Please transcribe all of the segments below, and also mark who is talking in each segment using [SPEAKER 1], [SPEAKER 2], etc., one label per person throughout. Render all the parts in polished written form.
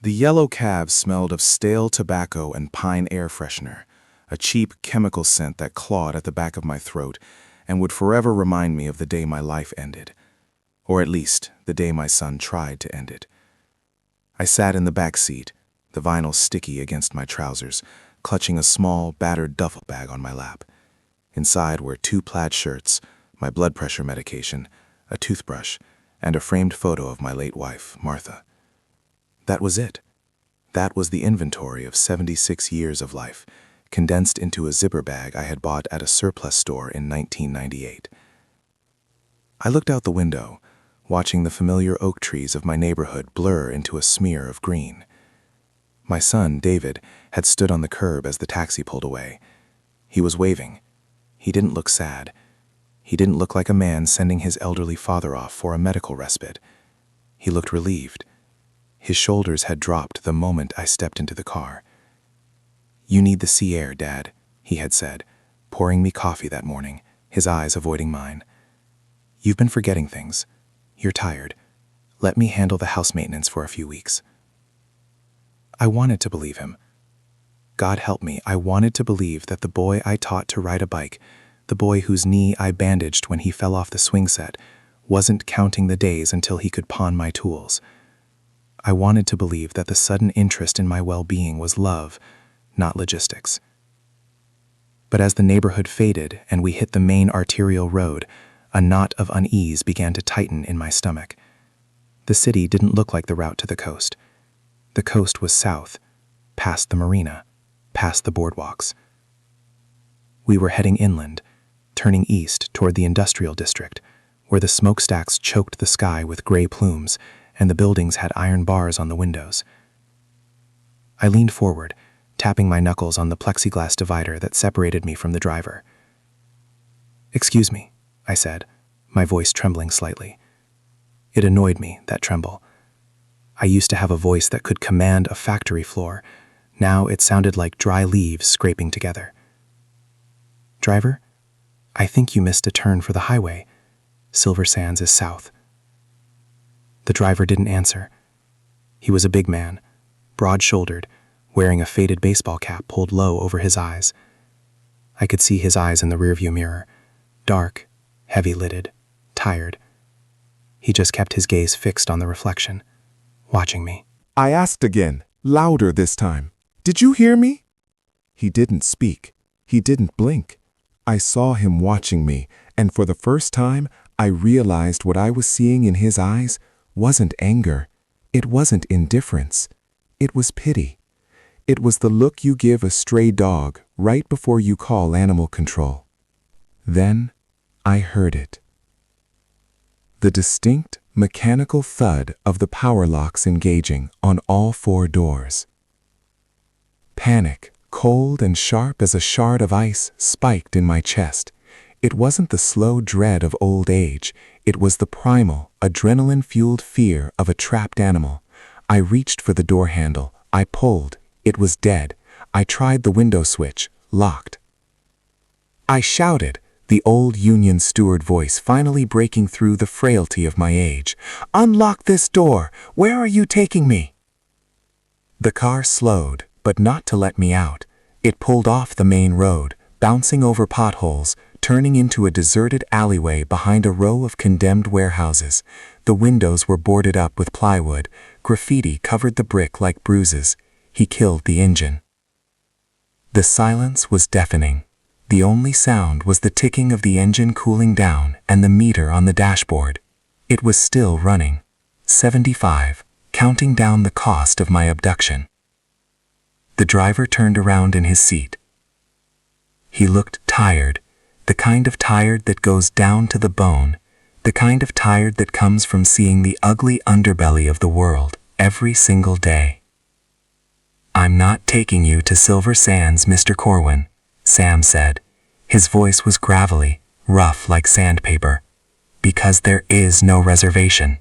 [SPEAKER 1] The yellow cab smelled of stale tobacco and pine air freshener, a cheap chemical scent that clawed at the back of my throat and would forever remind me of the day my life ended, or at least the day my son tried to end it. I sat in the back seat, the vinyl sticky against my trousers, clutching a small, battered duffel bag on my lap. Inside were 2 plaid shirts, my blood pressure medication, a toothbrush, and a framed photo of my late wife, Martha. That was it. That was the inventory of 76 years of life, condensed into a zipper bag I had bought at a surplus store in 1998. I looked out the window, watching the familiar oak trees of my neighborhood blur into a smear of green. My son, David, had stood on the curb as the taxi pulled away. He was waving. He didn't look sad. He didn't look like a man sending his elderly father off for a medical respite. He looked relieved. His shoulders had dropped the moment I stepped into the car. "You need the sea air, Dad," he had said, pouring me coffee that morning, his eyes avoiding mine. "You've been forgetting things. You're tired. Let me handle the house maintenance for a few weeks." I wanted to believe him. God help me, I wanted to believe that the boy I taught to ride a bike, the boy whose knee I bandaged when he fell off the swing set, wasn't counting the days until he could pawn my tools. I wanted to believe that the sudden interest in my well-being was love, not logistics. But as the neighborhood faded and we hit the main arterial road, a knot of unease began to tighten in my stomach. The city didn't look like the route to the coast. The coast was south, past the marina, past the boardwalks. We were heading inland, turning east toward the industrial district, where the smokestacks choked the sky with gray plumes and the buildings had iron bars on the windows. I leaned forward, tapping my knuckles on the plexiglass divider that separated me from the driver. "Excuse me," I said, my voice trembling slightly. It annoyed me, that tremble. I used to have a voice that could command a factory floor. Now it sounded like dry leaves scraping together. "Driver, I think you missed a turn for the highway. Silver Sands is south." The driver didn't answer. He was a big man, broad-shouldered, wearing a faded baseball cap pulled low over his eyes. I could see his eyes in the rearview mirror, dark, heavy-lidded, tired. He just kept his gaze fixed on the reflection, watching me.
[SPEAKER 2] I asked again, louder this time. "Did you hear me?" He didn't speak. He didn't blink. I saw him watching me, and for the first time, I realized what I was seeing in his eyes wasn't anger. It wasn't indifference. It was pity. It was the look you give a stray dog right before you call animal control. Then I heard it. The distinct, mechanical thud of the power locks engaging on all 4 doors. Panic, cold and sharp as a shard of ice, spiked in my chest. It wasn't the slow dread of old age. It was the primal, adrenaline-fueled fear of a trapped animal. I reached for the door handle. I pulled. It was dead. I tried the window switch. Locked. I shouted, the old Union steward voice finally breaking through the frailty of my age. "Unlock this door! Where are you taking me?" The car slowed, but not to let me out. It pulled off the main road, bouncing over potholes, turning into a deserted alleyway behind a row of condemned warehouses. The windows were boarded up with plywood. Graffiti covered the brick like bruises. He killed the engine. The silence was deafening. The only sound was the ticking of the engine cooling down and the meter on the dashboard. It was still running. 75, counting down the cost of my abduction. The driver turned around in his seat. He looked tired, the kind of tired that goes down to the bone, the kind of tired that comes from seeing the ugly underbelly of the world every single day. "I'm not taking you to Silver Sands, Mr. Corwin," Sam said. His voice was gravelly, rough like sandpaper. "Because there is no reservation."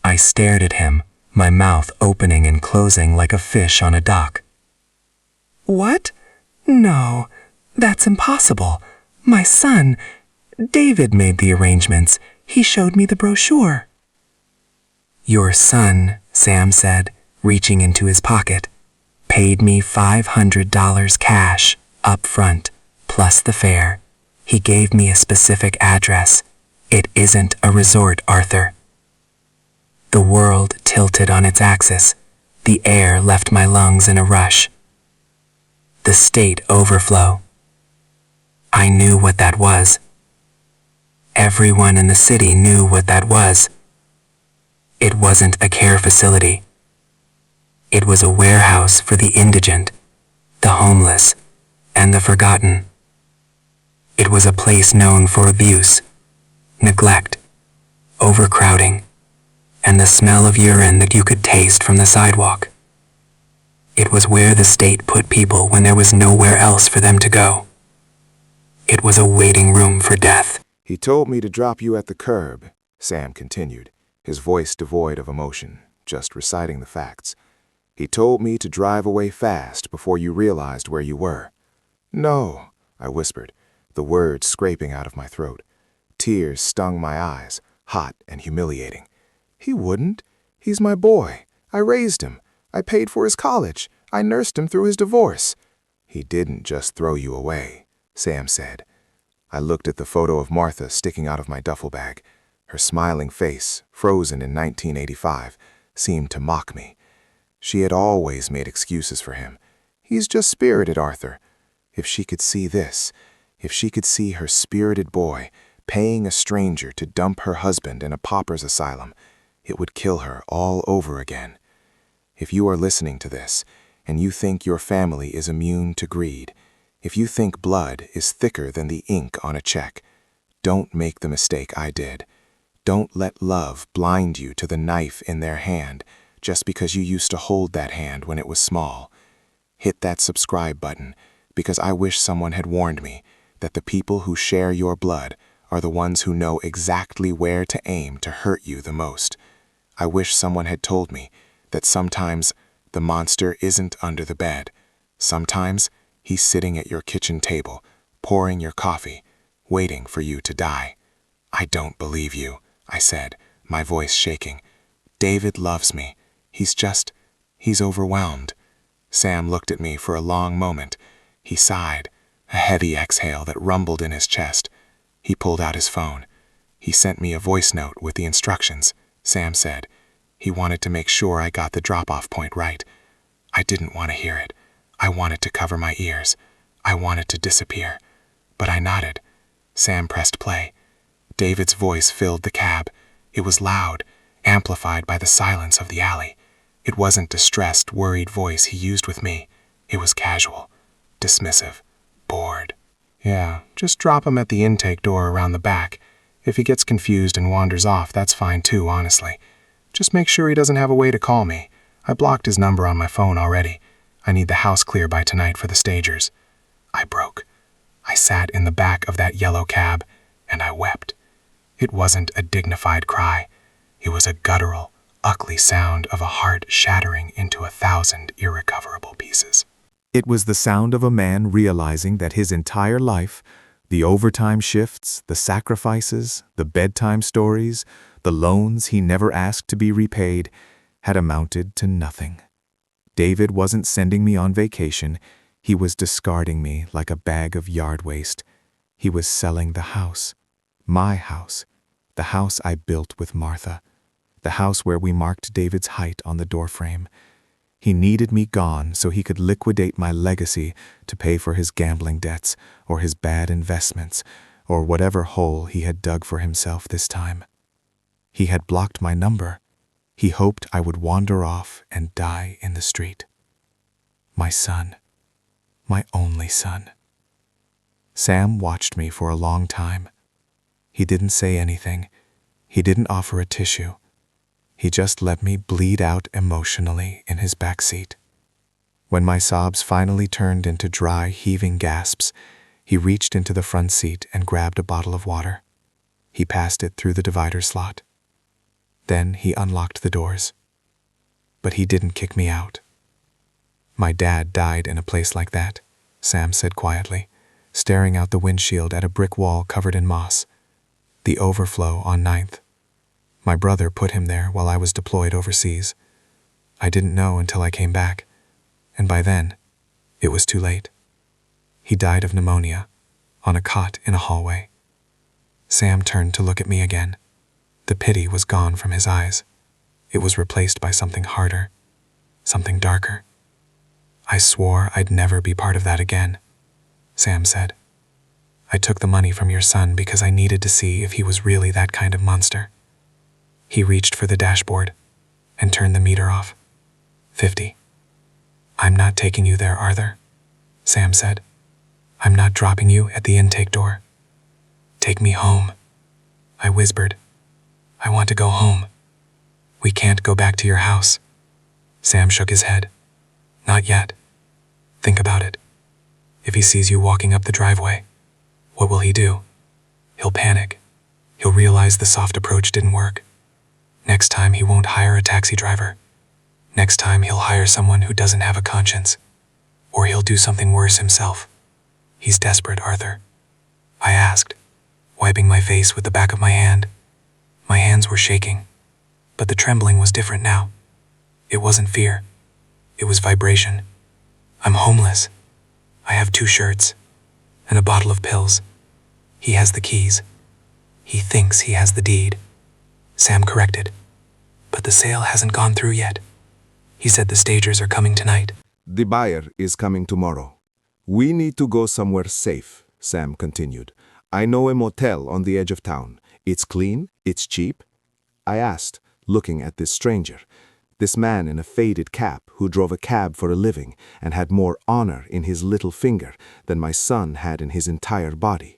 [SPEAKER 2] I stared at him, my mouth opening and closing like a fish on a dock. "What? No, that's impossible. My son, David, made the arrangements. He showed me the brochure." "Your son," Sam said,
[SPEAKER 3] reaching into his pocket, paid me $500 cash up front, plus the fare. He gave me a specific address. It isn't a resort, Arthur. The world tilted on its axis. The air left my lungs in a rush. The state overflow. I knew what that was. Everyone in the city knew what that was. It wasn't a care facility. It was a warehouse for the indigent, the homeless, and the forgotten. It was a place known for abuse, neglect, overcrowding, and the smell of urine that you could taste from the sidewalk. It was where the state put people when there was nowhere else for them to go. It was a waiting room for death.
[SPEAKER 1] He told me to drop you at the curb, Sam continued, his voice devoid of emotion, just reciting the facts. He told me to drive away fast before you realized where you were. No, I whispered, the words scraping out of my throat. Tears stung my eyes, hot and humiliating. He wouldn't. He's my boy. I raised him. I paid for his college. I nursed him through his divorce. He didn't just throw you away, Sam said. I looked at the photo of Martha sticking out of my duffel bag. Her smiling face, frozen in 1985, seemed to mock me. She had always made excuses for him. He's just spirited, Arthur. If she could see this, if she could see her spirited boy paying a stranger to dump her husband in a pauper's asylum, it would kill her all over again. If you are listening to this, and you think your family is immune to greed, if you think blood is thicker than the ink on a check, don't make the mistake I did. Don't let love blind you to the knife in their hand just because you used to hold that hand when it was small. Hit that subscribe button, because I wish someone had warned me that the people who share your blood are the ones who know exactly where to aim to hurt you the most. I wish someone had told me that sometimes the monster isn't under the bed. Sometimes he's sitting at your kitchen table, pouring your coffee, waiting for you to die. I don't believe you, I said, my voice shaking. David loves me. He's overwhelmed. Sam looked at me for a long moment. He sighed, a heavy exhale that rumbled in his chest. He pulled out his phone. He sent me a voice note with the instructions, Sam said. He wanted to make sure I got the drop-off point right. I didn't want to hear it. I wanted to cover my ears. I wanted to disappear. But I nodded. Sam pressed play. David's voice filled the cab. It was loud, amplified by the silence of the alley. It wasn't distressed, worried voice he used with me. It was casual, dismissive, bored. Yeah, just drop him at the intake door around the back. If he gets confused and wanders off, that's fine too, honestly. Just make sure he doesn't have a way to call me. I blocked his number on my phone already. I need the house clear by tonight for the stagers. I broke. I sat in the back of that yellow cab, and I wept. It wasn't a dignified cry. It was a guttural, ugly sound of a heart shattering into 1,000 irrecoverable pieces.
[SPEAKER 2] It was the sound of a man realizing that his entire life, the overtime shifts, the sacrifices, the bedtime stories, the loans he never asked to be repaid, had amounted to nothing. David wasn't sending me on vacation. He was discarding me like a bag of yard waste. He was selling the house. My house. The house I built with Martha. The house where we marked David's height on the doorframe. He needed me gone so he could liquidate my legacy to pay for his gambling debts or his bad investments or whatever hole he had dug for himself this time. He had blocked my number. He hoped I would wander off and die in the street. My son. My only son. Sam watched me for a long time. He didn't say anything. He didn't offer a tissue. He just let me bleed out emotionally in his backseat. When my sobs finally turned into dry, heaving gasps, he reached into the front seat and grabbed a bottle of water. He passed it through the divider slot. Then he unlocked the doors. But he didn't kick me out. My dad died in a place like that, Sam said quietly, staring out the windshield at a brick wall covered in moss. The overflow on 9th. My brother put him there while I was deployed overseas.
[SPEAKER 3] I didn't know until I came back, and by then, it was too late. He died of pneumonia, on a cot in a hallway. Sam turned to look at me again. The pity was gone from his eyes. It was replaced by something harder, something darker. I swore I'd never be part of that again, Sam said. I took the money from your son because I needed to see if he was really that kind of monster. He reached for the dashboard and turned the meter off. 50. I'm not taking you there, Arthur, Sam said. I'm not dropping you at the intake door. Take me home, I whispered. I want to go home. We can't go back to your house. Sam shook his head. Not yet. Think about it. If he sees you walking up the driveway, what will he do? He'll panic. He'll realize the soft approach didn't work. Next time he won't hire a taxi driver. Next time he'll hire someone who doesn't have a conscience. Or he'll do something worse himself. He's desperate, Arthur. I asked, wiping my face with the back of my hand. My hands were shaking, but the trembling was different now. It wasn't fear. It was vibration. I'm homeless. I have 2 shirts and a bottle of pills. He has the keys. He thinks he has the deed. Sam corrected. But the sale hasn't gone through yet. He said the stagers are coming tonight.
[SPEAKER 2] The buyer is coming tomorrow. We need to go somewhere safe, Sam continued. I know a motel on the edge of town. It's clean, it's cheap. I asked, looking at this stranger, this man in a faded cap who drove a cab for a living and had more honor in his little finger than my son had in his entire body.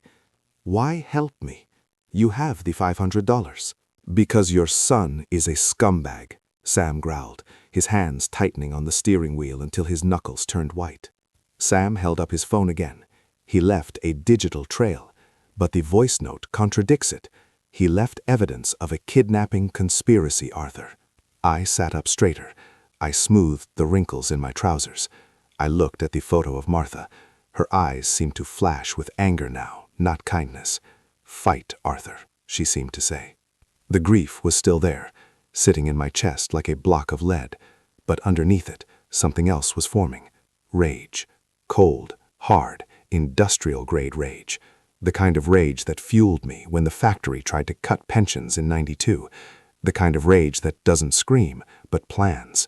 [SPEAKER 2] Why help me? You have the $500. Because your son is a scumbag, Sam growled, his hands tightening on the steering wheel until his knuckles turned white. Sam held up his phone again. He left a digital trail, but the voice note contradicts it. He left evidence of a kidnapping conspiracy, Arthur. I sat up straighter. I smoothed the wrinkles in my trousers. I looked at the photo of Martha. Her eyes seemed to flash with anger now, not kindness. Fight, Arthur, she seemed to say. The grief was still there, sitting in my chest like a block of lead, but underneath it, something else was forming. Rage. Cold, hard, industrial-grade rage. The kind of rage that fueled me when the factory tried to cut pensions in '92. The kind of rage that doesn't scream, but plans.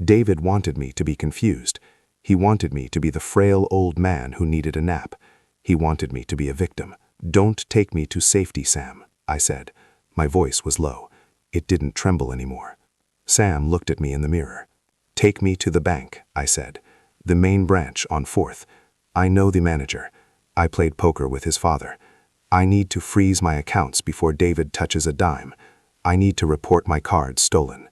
[SPEAKER 2] David wanted me to be confused. He wanted me to be the frail old man who needed a nap. He wanted me to be a victim. Don't take me to safety, Sam, I said. My voice was low. It didn't tremble anymore. Sam looked at me in the mirror. Take me to the bank, I said. The main branch on 4th. I know the manager. I played poker with his father. I need to freeze my accounts before David touches a dime. I need to report my card stolen.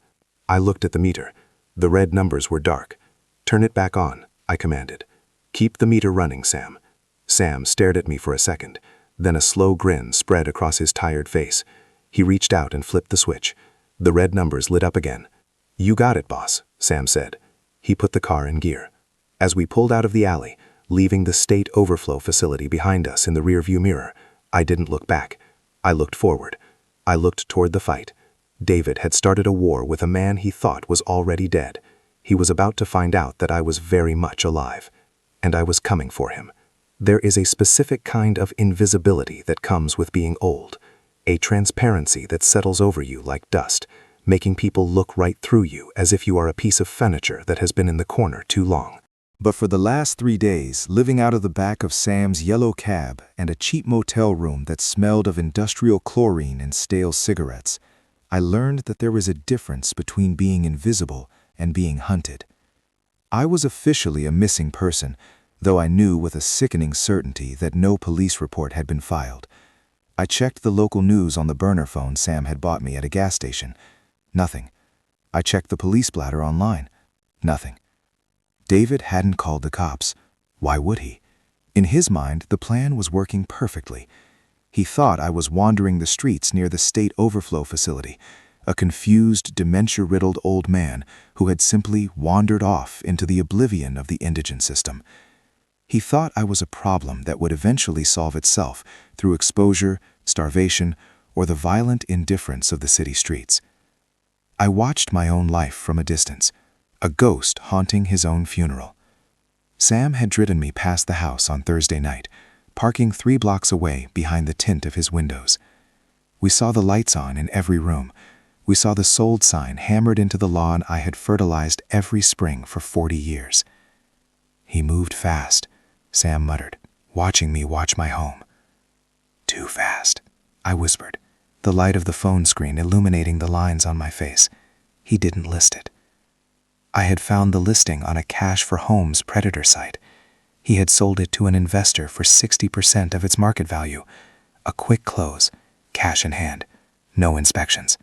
[SPEAKER 2] I looked at the meter. The red numbers were dark. Turn it back on, I commanded. Keep the meter running, Sam. Sam stared at me for a second. Then a slow grin spread across his tired face. He reached out and flipped the switch. The red numbers lit up again. You got it, boss, Sam said. He put the car in gear. As we pulled out of the alley, leaving the state overflow facility behind us in the rearview mirror, I didn't look back. I looked forward. I looked toward the fight. David had started a war with a man he thought was already dead. He was about to find out that I was very much alive. And I was coming for him. There is a specific kind of invisibility that comes with being old. A transparency that settles over you like dust, making people look right through you as if you are a piece of furniture that has been in the corner too long.
[SPEAKER 1] But for the last 3 days, living out of the back of Sam's yellow cab and a cheap motel room that smelled of industrial chlorine and stale cigarettes, I learned that there was a difference between being invisible and being hunted. I was officially a missing person, though I knew with a sickening certainty that no police report had been filed. I checked the local news on the burner phone Sam had bought me at a gas station. Nothing. I checked the police bladder online. Nothing. David hadn't called the cops. Why would he? In his mind, the plan was working perfectly. He thought I was wandering the streets near the state overflow facility, a confused, dementia-riddled old man who had simply wandered off into the oblivion of the indigent system. He thought I was a problem that would eventually solve itself through exposure, starvation, or the violent indifference of the city streets. I watched my own life from a distance, a ghost haunting his own funeral. Sam had driven me past the house on Thursday night, parking 3 blocks away behind the tint of his windows. We saw the lights on in every room. We saw the sold sign hammered into the lawn I had fertilized every spring for 40 years. He moved fast, Sam muttered, watching me watch my home. Too fast, I whispered, the light of the phone screen illuminating the lines on my face. He didn't list it. I had found the listing on a Cash for Homes predator site. He had sold it to an investor for 60% of its market value. A quick close, cash in hand, no inspections.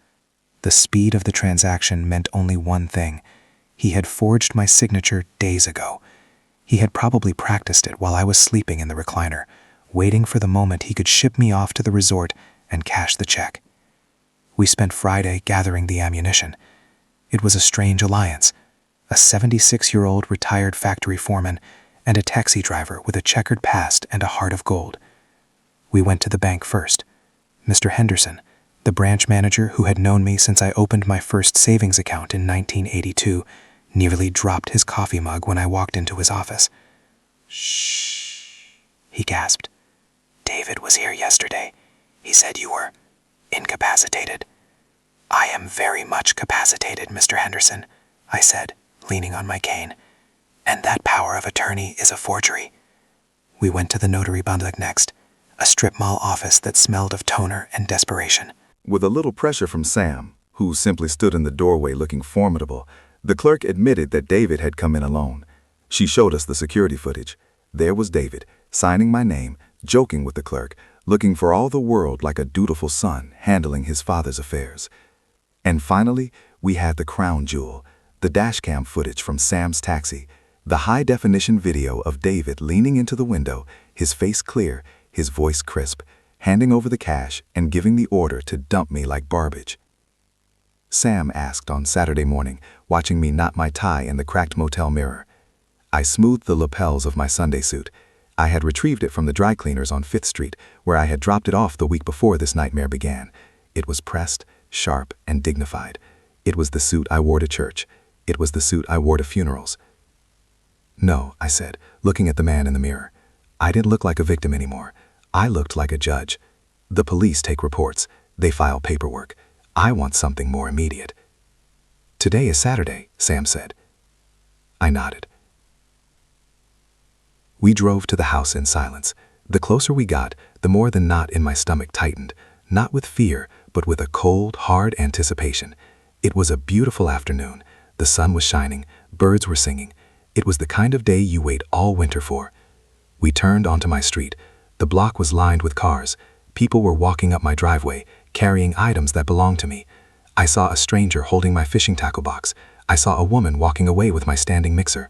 [SPEAKER 1] The speed of the transaction meant only one thing. He had forged my signature days ago. He had probably practiced it while I was sleeping in the recliner, waiting for the moment he could ship me off to the resort and cash the check. We spent Friday gathering the ammunition. It was a strange alliance. A 76-year-old retired factory foreman and a taxi driver with a checkered past and a heart of gold. We went to the bank first. Mr. Henderson, the branch manager who had known me since I opened my first savings account in 1982, nearly dropped his coffee mug when I walked into his office. "Shh," he gasped. "David was here yesterday. He said you were incapacitated." "I am very much capacitated, Mr. Henderson," I said, leaning on my cane. "And that power of attorney is a forgery." We went to the notary public next, a strip mall office that smelled of toner and desperation.
[SPEAKER 4] With a little pressure from Sam, who simply stood in the doorway looking formidable, the clerk admitted that David had come in alone. She showed us the security footage. There was David, signing my name, joking with the clerk, looking for all the world like a dutiful son handling his father's affairs. And finally, we had the crown jewel, the dashcam footage from Sam's taxi, the high-definition video of David leaning into the window, his face clear, his voice crisp, handing over the cash and giving the order to dump me like garbage. Sam asked on Saturday morning, watching me knot my tie in the cracked motel mirror. I smoothed the lapels of my Sunday suit. I had retrieved it from the dry cleaners on 5th Street, where I had dropped it off the week before this nightmare began. It was pressed, sharp, and dignified. It was the suit I wore to church. It was the suit I wore to funerals. "No," I said, looking at the man in the mirror. I didn't look like a victim anymore. I looked like a judge. The police take reports. They file paperwork. I want something more immediate. "Today is Saturday," Sam said. I nodded. We drove to the house in silence. The closer we got, the more the knot in my stomach tightened, not with fear, but with a cold, hard anticipation. It was a beautiful afternoon. The sun was shining, birds were singing. It was the kind of day you wait all winter for. We turned onto my street. The block was lined with cars. People were walking up my driveway, carrying items that belonged to me. I saw a stranger holding my fishing tackle box. I saw a woman walking away with my standing mixer.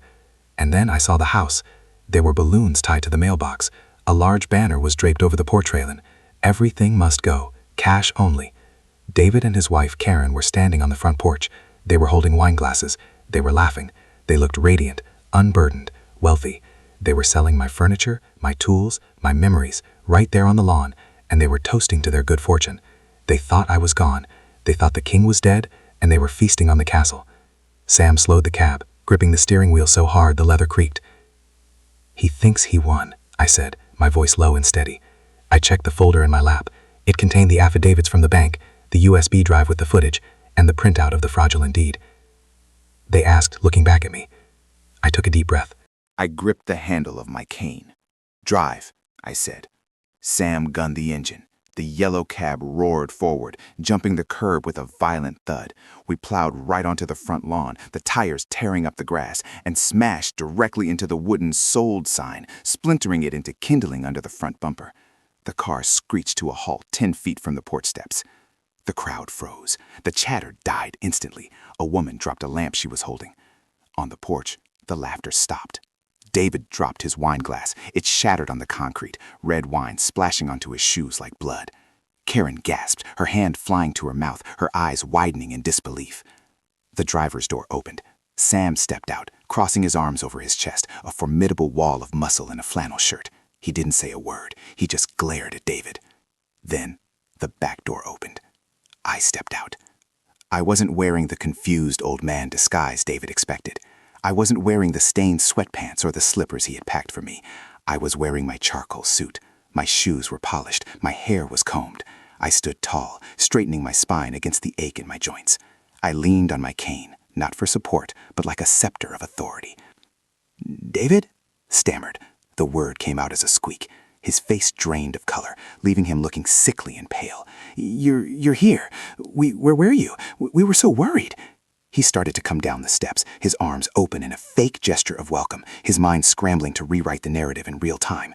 [SPEAKER 4] And then I saw the house. There were balloons tied to the mailbox. A large banner was draped over the porch railing. Everything must go, cash only. David and his wife Karen were standing on the front porch. They were holding wine glasses. They were laughing. They looked radiant, unburdened, wealthy. They were selling my furniture, my tools, my memories, right there on the lawn, and they were toasting to their good fortune. They thought I was gone. They thought the king was dead, and they were feasting on the castle. Sam slowed the cab, gripping the steering wheel so hard the leather creaked. "He thinks he won," I said, my voice low and steady. I checked the folder in my lap. It contained the affidavits from the bank, the USB drive with the footage, and the printout of the fraudulent deed. They asked, looking back at me. I took a deep breath.
[SPEAKER 1] I gripped the handle of my cane. "Drive," I said. Sam gunned the engine. The yellow cab roared forward, jumping the curb with a violent thud. We plowed right onto the front lawn, the tires tearing up the grass, and smashed directly into the wooden "sold" sign, splintering it into kindling under the front bumper. The car screeched to a halt 10 feet from the porch steps. The crowd froze. The chatter died instantly. A woman dropped a lamp she was holding. On the porch, the laughter stopped. David dropped his wine glass. It shattered on the concrete, red wine splashing onto his shoes like blood. Karen gasped, her hand flying to her mouth, her eyes widening in disbelief. The driver's door opened. Sam stepped out, crossing his arms over his chest, a formidable wall of muscle in a flannel shirt. He didn't say a word. He just glared at David. Then the back door opened. I stepped out. I wasn't wearing the confused old man disguise David expected. I wasn't wearing the stained sweatpants or the slippers he had packed for me. I was wearing my charcoal suit. My shoes were polished. My hair was combed. I stood tall, straightening my spine against the ache in my joints. I leaned on my cane, not for support, but like a scepter of authority. "David?" stammered. The word came out as a squeak. His face drained of color, leaving him looking sickly and pale. You're here. Where were you? We were so worried." He started to come down the steps, his arms open in a fake gesture of welcome, his mind scrambling to rewrite the narrative in real time.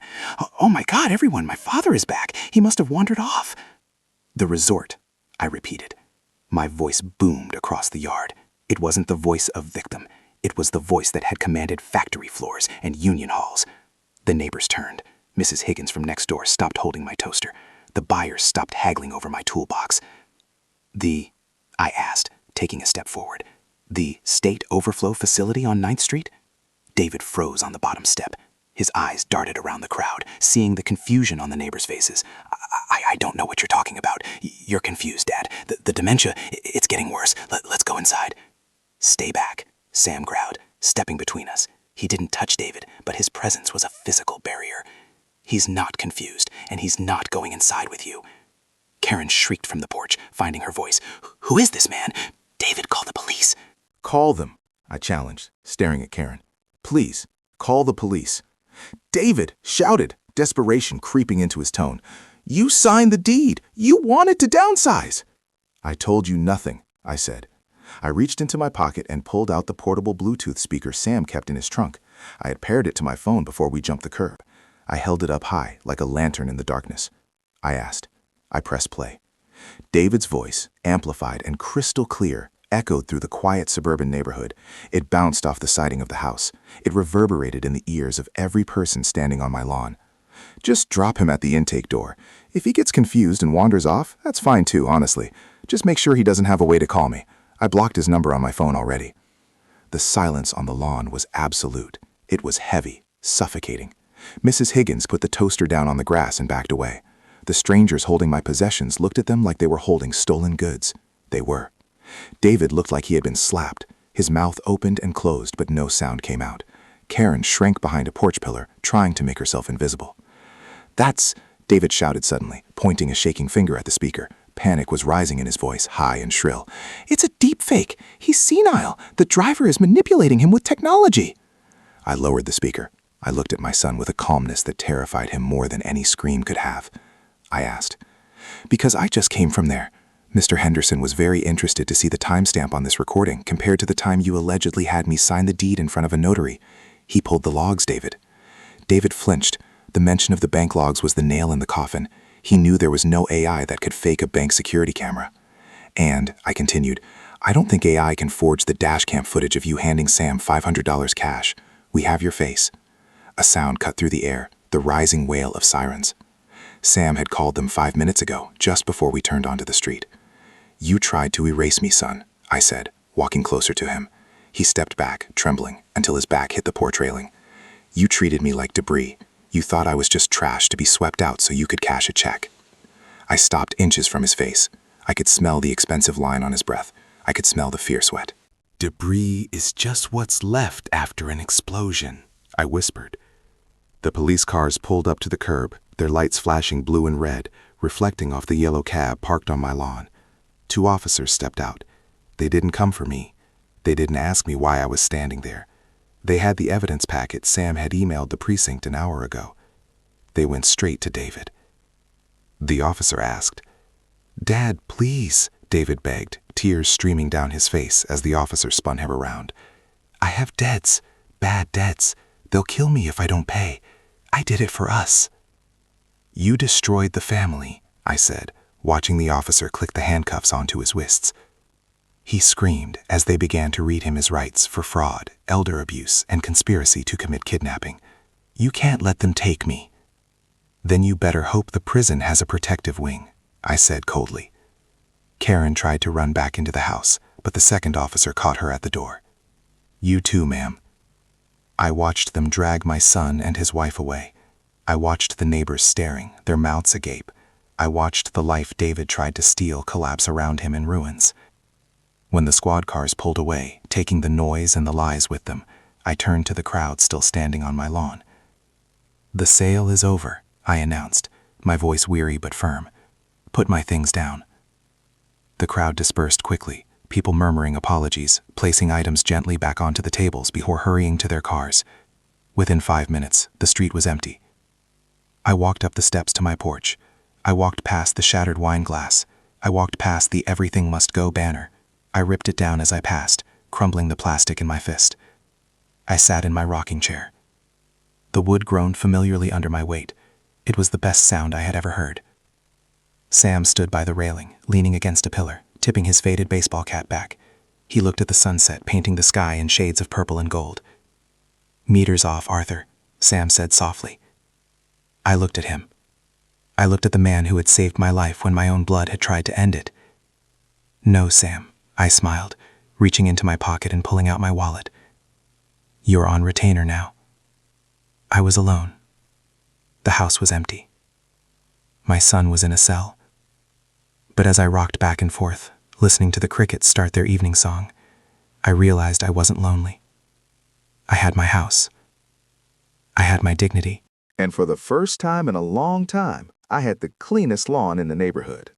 [SPEAKER 1] "Oh my God, everyone, my father is back. He must have wandered off." "The resort," I repeated. My voice boomed across the yard. It wasn't the voice of victim. It was the voice that had commanded factory floors and union halls. The neighbors turned. Mrs. Higgins from next door stopped holding my toaster. The buyers stopped haggling over my toolbox. I asked, taking a step forward. "The state overflow facility on 9th Street? David froze on the bottom step. His eyes darted around the crowd, seeing the confusion on the neighbors' faces. I don't know what you're talking about. You're confused, Dad. The dementia, it's getting worse. Let's go inside." "Stay back," Sam growled, stepping between us. He didn't touch David, but his presence was a physical barrier. "He's not confused, and he's not going inside with you." Karen shrieked from the porch, finding her voice. "Who is this man? David, call the police."
[SPEAKER 2] "Call them," I challenged, staring at Karen. "Please, call the police." "David!" shouted, desperation creeping into his tone. "You signed the deed. You wanted to downsize." "I told you nothing," I said. I reached into my pocket and pulled out the portable Bluetooth speaker Sam kept in his trunk. I had paired it to my phone before we jumped the curb. I held it up high, like a lantern in the darkness. I asked. I pressed play. David's voice, amplified and crystal clear, echoed through the quiet suburban neighborhood. It bounced off the siding of the house. It reverberated in the ears of every person standing on my lawn. "Just drop him at the intake door. If he gets confused and wanders off, that's fine too, honestly. Just make sure he doesn't have a way to call me. I blocked his number on my phone already." The silence on the lawn was absolute. It was heavy, suffocating. Mrs. Higgins put the toaster down on the grass and backed away. The strangers holding my possessions looked at them like they were holding stolen goods. They were. David looked like he had been slapped. His mouth opened and closed, but no sound came out. Karen shrank behind a porch pillar, trying to make herself invisible. "That's," David shouted suddenly, pointing a shaking finger at the speaker. Panic was rising in his voice, high and shrill. "It's a deep fake. He's senile. The driver is manipulating him with technology." I lowered the speaker. I looked at my son with a calmness that terrified him more than any scream could have. I asked, "Because I just came from there. Mr. Henderson was very interested to see the timestamp on this recording compared to the time you allegedly had me sign the deed in front of a notary. He pulled the logs, David." David flinched. The mention of the bank logs was the nail in the coffin. He knew there was no AI that could fake a bank security camera. "And," I continued, "I don't think AI can forge the dashcam footage of you handing Sam $500 cash. We have your face." A sound cut through the air, the rising wail of sirens. Sam had called them 5 minutes ago, just before we turned onto the street. "You tried to erase me, son," I said, walking closer to him. He stepped back, trembling, until his back hit the porch railing. "You treated me like debris. You thought I was just trash to be swept out so you could cash a check." I stopped inches from his face. I could smell the expensive line on his breath. I could smell the fear sweat.
[SPEAKER 1] "Debris is just what's left after an explosion," I whispered. The police cars pulled up to the curb, their lights flashing blue and red, reflecting off the yellow cab parked on my lawn. 2 officers stepped out. They didn't come for me. They didn't ask me why I was standing there. They had the evidence packet Sam had emailed the precinct an hour ago. They went straight to David. The officer asked. "Dad, please," David begged, tears streaming down his face as the officer spun him around. "I have debts, bad debts. They'll kill me if I don't pay. I did it for us." "You destroyed the family," I said, watching the officer click the handcuffs onto his wrists. He screamed as they began to read him his rights for fraud, elder abuse, and conspiracy to commit kidnapping. "You can't let them take me." "Then you better hope the prison has a protective wing," I said coldly. Karen tried to run back into the house, but the second officer caught her at the door. "You too, ma'am." I watched them drag my son and his wife away. I watched the neighbors staring, their mouths agape. I watched the life David tried to steal collapse around him in ruins. When the squad cars pulled away, taking the noise and the lies with them, I turned to the crowd still standing on my lawn. "The sale is over," I announced, my voice weary but firm. "Put my things down." The crowd dispersed quickly, people murmuring apologies, placing items gently back onto the tables before hurrying to their cars. Within 5 minutes, the street was empty. I walked up the steps to my porch. I walked past the shattered wine glass. I walked past the "Everything Must Go" banner. I ripped it down as I passed, crumbling the plastic in my fist. I sat in my rocking chair. The wood groaned familiarly under my weight. It was the best sound I had ever heard. Sam stood by the railing, leaning against a pillar, tipping his faded baseball cap back. He looked at the sunset, painting the sky in shades of purple and gold. "Meters off, Arthur," Sam said softly. I looked at him. I looked at the man who had saved my life when my own blood had tried to end it. "No, Sam," I smiled, reaching into my pocket and pulling out my wallet. "You're on retainer now." I was alone. The house was empty. My son was in a cell. But as I rocked back and forth, listening to the crickets start their evening song, I realized I wasn't lonely. I had my house. I had my dignity.
[SPEAKER 2] And for the first time in a long time, I had the cleanest lawn in the neighborhood.